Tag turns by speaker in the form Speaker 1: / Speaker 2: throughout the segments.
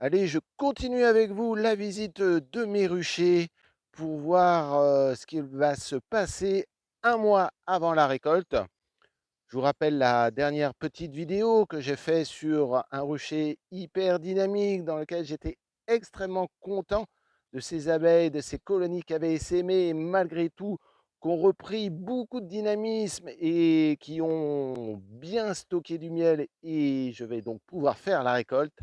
Speaker 1: Allez, je continue avec vous la visite de mes ruchers pour voir ce qui va se passer un mois avant la récolte. Je vous rappelle la dernière petite vidéo que j'ai fait sur un rucher hyper dynamique dans lequel j'étais extrêmement content de ces abeilles, de ces colonies qui avaient essaimé et malgré tout qui ont repris beaucoup de dynamisme et qui ont bien stocké du miel et je vais donc pouvoir faire la récolte.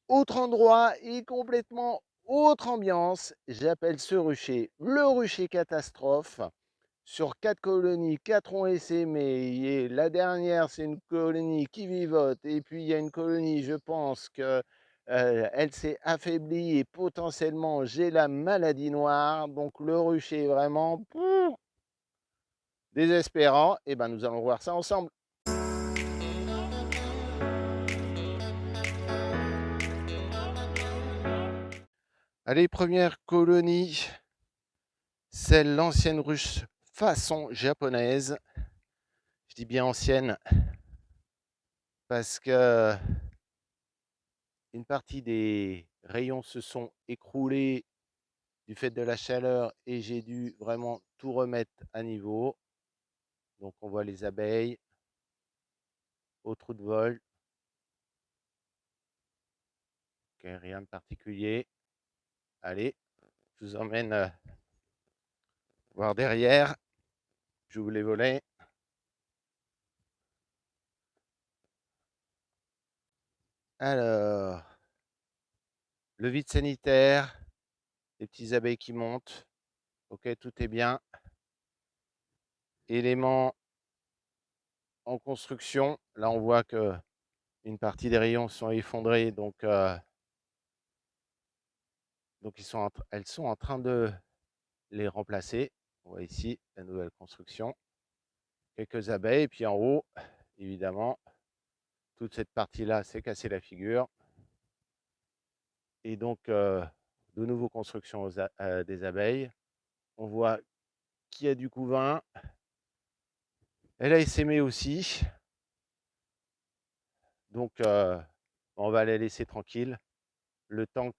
Speaker 1: Autre endroit et complètement autre ambiance, j'appelle ce rucher le rucher catastrophe. Sur 4 colonies, 4 ont essaimé et la dernière, c'est une colonie qui vivote et puis il y a une colonie, je pense que, elle s'est affaiblie et potentiellement j'ai la maladie noire, donc le rucher est vraiment désespérant et ben, nous allons voir ça ensemble. Allez, première colonie, c'est l'ancienne ruche façon japonaise. Je dis bien ancienne parce que une partie des rayons se sont écroulés du fait de la chaleur et j'ai dû vraiment tout remettre à niveau. Donc on voit les abeilles au trou de vol. Ok, rien de particulier. Allez, je vous emmène voir derrière. J'ouvre les volets. Alors, le vide sanitaire, les petits abeilles qui montent. Ok, tout est bien. Éléments en construction. Là, on voit que une partie des rayons sont effondrés, donc elles sont en train de les remplacer. On voit ici la nouvelle construction. Quelques abeilles, et puis en haut, évidemment, toute cette partie-là s'est cassée la figure. Et donc, de nouveau construction des abeilles. On voit qu'il y a du couvain. Elle a essaimé aussi. Donc, on va les laisser tranquilles. Le temps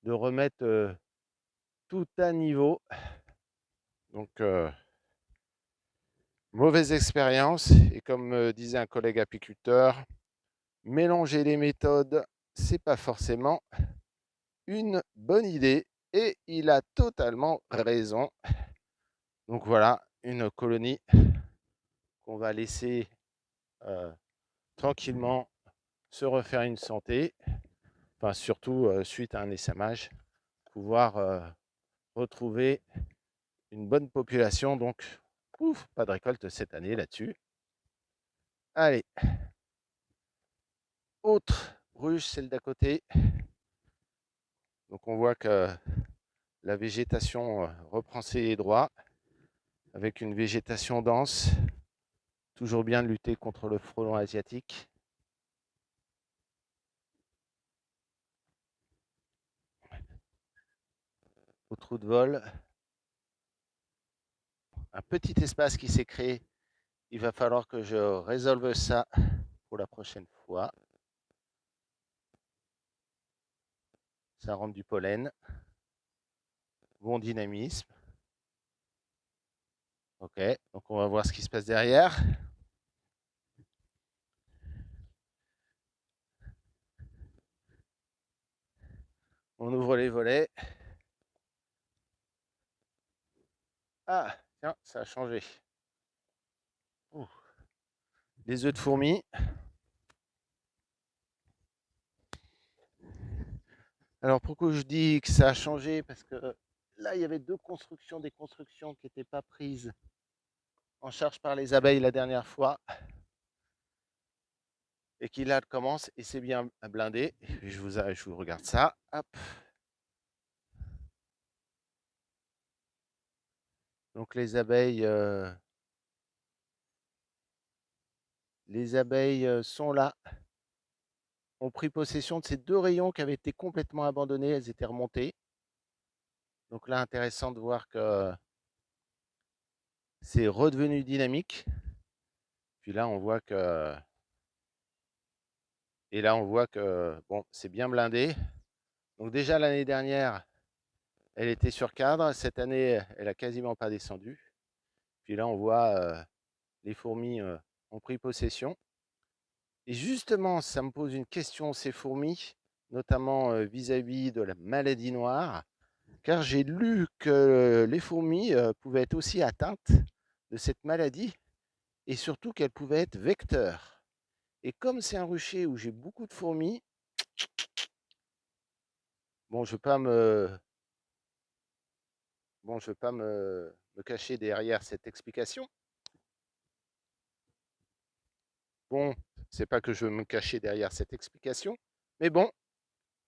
Speaker 1: de remettre tout à niveau. Donc, mauvaise expérience. Et comme disait un collègue apiculteur, mélanger les méthodes, c'est pas forcément une bonne idée. Et il a totalement raison. Donc voilà, une colonie qu'on va laisser tranquillement se refaire une santé. Enfin, surtout suite à un essaimage, pouvoir retrouver une bonne population. Donc, ouf, pas de récolte cette année là-dessus. Allez, autre ruche, celle d'à côté. Donc on voit que la végétation reprend ses droits avec une végétation dense. Toujours bien de lutter contre le frelon asiatique. Au trou de vol, un petit espace qui s'est créé. Il va falloir que je résolve ça pour la prochaine fois. Ça rentre du pollen. Bon dynamisme. Ok, donc on va voir ce qui se passe derrière. On ouvre les volets. Ah, tiens, ça a changé. Ouh. Les œufs de fourmi. Alors pourquoi je dis que ça a changé? Parce que là, il y avait deux constructions, des constructions qui n'étaient pas prises en charge par les abeilles la dernière fois. Et qui là commence et c'est bien blindé. Et je vous regarde ça. Hop. Donc les abeilles sont là, ont pris possession de ces deux rayons qui avaient été complètement abandonnés. Elles étaient remontées. Donc là, intéressant de voir que c'est redevenu dynamique. Puis là, on voit que Et là, on voit que bon, c'est bien blindé. Donc déjà l'année dernière, elle était sur cadre. Cette année, elle a quasiment pas descendu. Puis là, on voit les fourmis ont pris possession. Et justement, ça me pose une question, ces fourmis, notamment vis-à-vis de la maladie noire, car j'ai lu que les fourmis pouvaient être aussi atteintes de cette maladie et surtout qu'elles pouvaient être vecteurs. Et comme c'est un rucher où j'ai beaucoup de fourmis, bon, je ne veux pas me cacher derrière cette explication. Bon, c'est pas que je veux me cacher derrière cette explication, mais bon,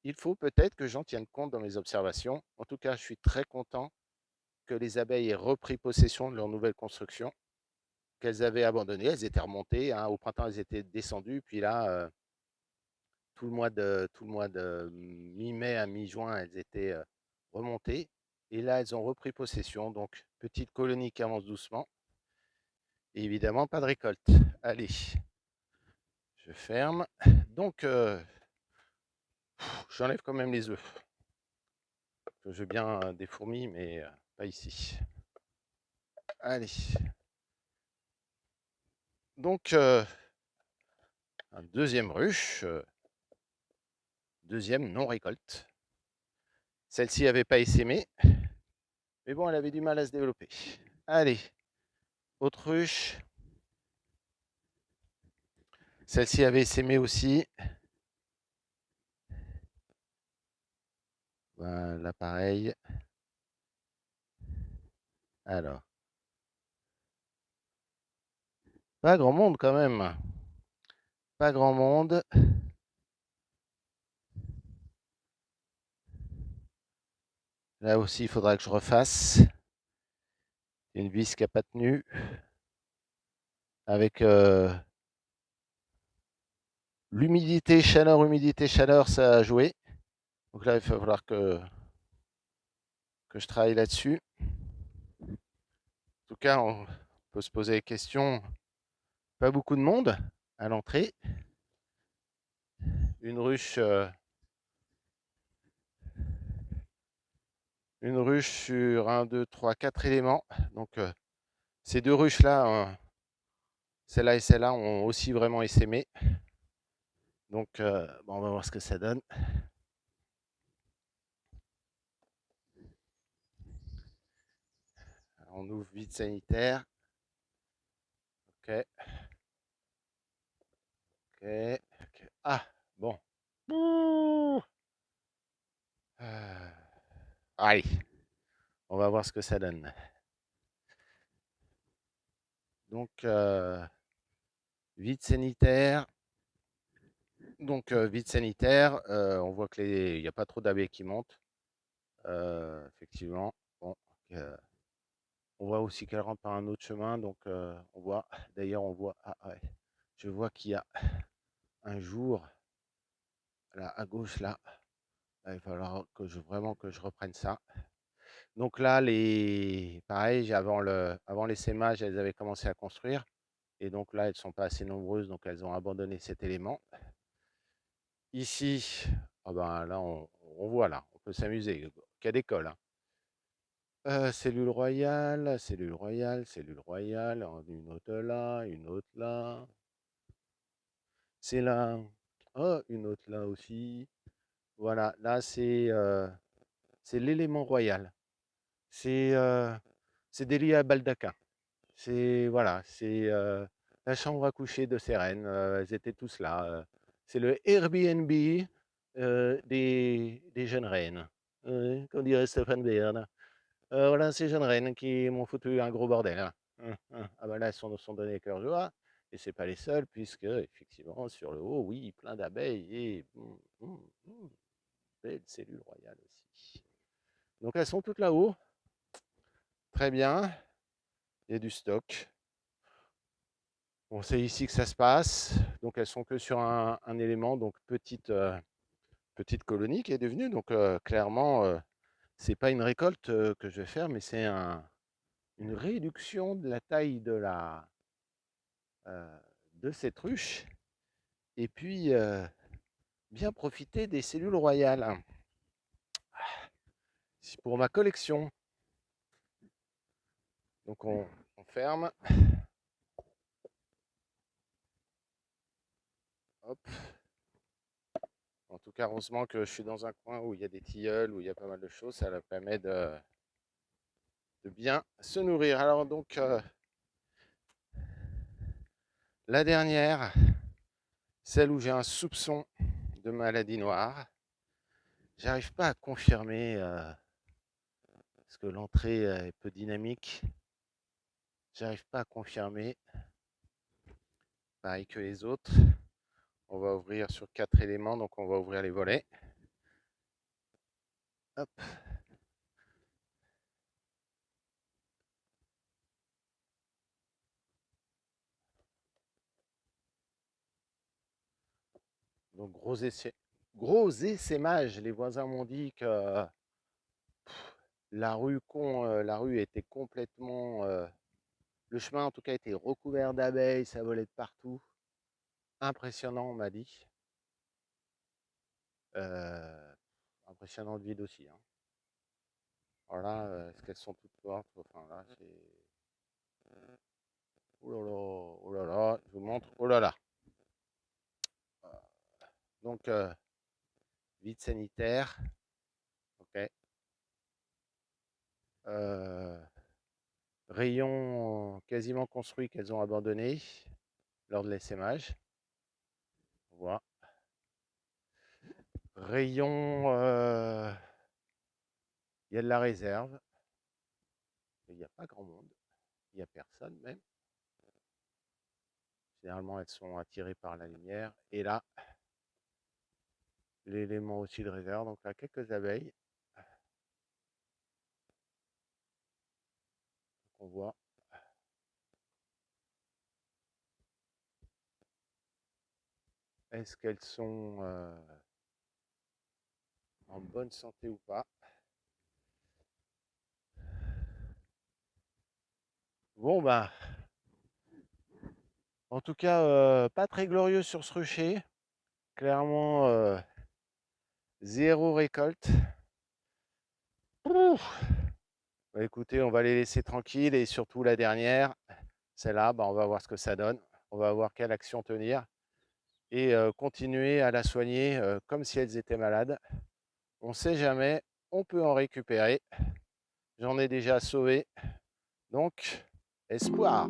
Speaker 1: il faut peut-être que j'en tienne compte dans mes observations. En tout cas, je suis très content que les abeilles aient repris possession de leur nouvelle construction, qu'elles avaient abandonné. Elles étaient remontées. Hein. Au printemps, elles étaient descendues. Puis là, tout le mois de mi-mai à mi-juin, elles étaient remontées. Et là, elles ont repris possession. Donc, petite colonie qui avance doucement. Et évidemment, pas de récolte. Allez, je ferme. Donc, j'enlève quand même les œufs. Je veux bien des fourmis, mais pas ici. Allez. Donc, un deuxième ruche, deuxième non-récolte. Celle-ci n'avait pas essaimé, mais bon, elle avait du mal à se développer. Allez, autre ruche. Celle-ci avait essaimé aussi. Voilà, pareil. Alors, pas grand monde quand même. Pas grand monde. Là aussi, il faudra que je refasse. Une vis qui n'a pas tenu. Avec l'humidité, chaleur, ça a joué. Donc là, il va falloir que je travaille là-dessus. En tout cas, on peut se poser la question. Pas beaucoup de monde à l'entrée. Une ruche, une ruche sur 1, 2, 3, 4 éléments. Donc ces deux ruches-là, celle-là et celle-là, ont aussi vraiment essaimé. Donc bon, on va voir ce que ça donne. Alors, on ouvre vide sanitaire. Ok. Ok. Ok. Ah, bon. Allez, on va voir ce que ça donne. Donc, vide sanitaire. Donc, vide sanitaire, on voit qu'il n'y a pas trop d'abeilles qui montent. Effectivement. Bon, on voit aussi qu'elle rentre par un autre chemin. Donc, on voit. D'ailleurs, on voit. Ah, ouais. Je vois qu'il y a un jour, là, à gauche, là. Là, il va falloir que vraiment que je reprenne ça. Donc là, pareil, avant l'essaimage, elles avaient commencé à construire. Et donc là, elles ne sont pas assez nombreuses, donc elles ont abandonné cet élément. Ici, ah ben là, on voit là, on peut s'amuser. Cas d'école. Hein. Cellule royale, cellule royale, cellule royale, une autre là, une autre là. C'est là. Oh, une autre là aussi. Voilà, là, c'est l'élément royal. C'est délié à baldaquin. C'est voilà, c'est la chambre à coucher de ces reines. Elles étaient tous là. C'est le Airbnb des jeunes reines. Comme dirait Stéphane Bern. Voilà, ces jeunes reines qui m'ont foutu un gros bordel. Hein. Ah ben là, elles sont données cœur joie. Et c'est pas les seules, puisque effectivement, sur le haut, oui, plein d'abeilles et belle cellule royale aussi. Donc elles sont toutes là-haut. Très bien. Il y a du stock. Bon, c'est ici que ça se passe. Donc elles sont que sur un élément, donc petite colonie qui est devenue. Donc clairement, c'est pas une récolte que je vais faire, mais c'est une réduction de la taille de cette ruche. Et puis bien profiter des cellules royales. C'est pour ma collection. Donc on ferme. Hop. En tout cas, heureusement que je suis dans un coin où il y a des tilleuls, où il y a pas mal de choses. Ça leur permet de bien se nourrir. Alors donc, la dernière, celle où j'ai un soupçon de maladie noire. J'arrive pas à confirmer parce que l'entrée est peu dynamique. J'arrive pas à confirmer. Pareil que les autres. On va ouvrir sur 4 éléments, donc on va ouvrir les volets. Hop. Donc gros essaimage. Les voisins m'ont dit que la rue était complètement, le chemin en tout cas était recouvert d'abeilles, ça volait de partout. Impressionnant, on m'a dit. Impressionnant de vide aussi, hein. Voilà, est-ce qu'elles sont toutes mortes? Enfin là, c'est. Oh là là, je vous montre. Oh là là. Donc, vide sanitaire. Ok. Euh, Rayon quasiment construit qu'elles ont abandonné lors de l'essaimage. On voit. Rayon, il y a de la réserve. Il n'y a pas grand monde. Il n'y a personne même. Généralement, elles sont attirées par la lumière. Et là, l'élément aussi de réserve. Donc là, quelques abeilles. On voit. Est-ce qu'elles sont en bonne santé ou pas? Bon, bah, en tout cas, pas très glorieux sur ce rucher. Clairement, zéro récolte. Ouf. Bah, écoutez, on va les laisser tranquilles et surtout la dernière, celle-là, bah, on va voir ce que ça donne. On va voir quelle action tenir et continuer à la soigner comme si elles étaient malades. On ne sait jamais, on peut en récupérer. J'en ai déjà sauvé, donc espoir.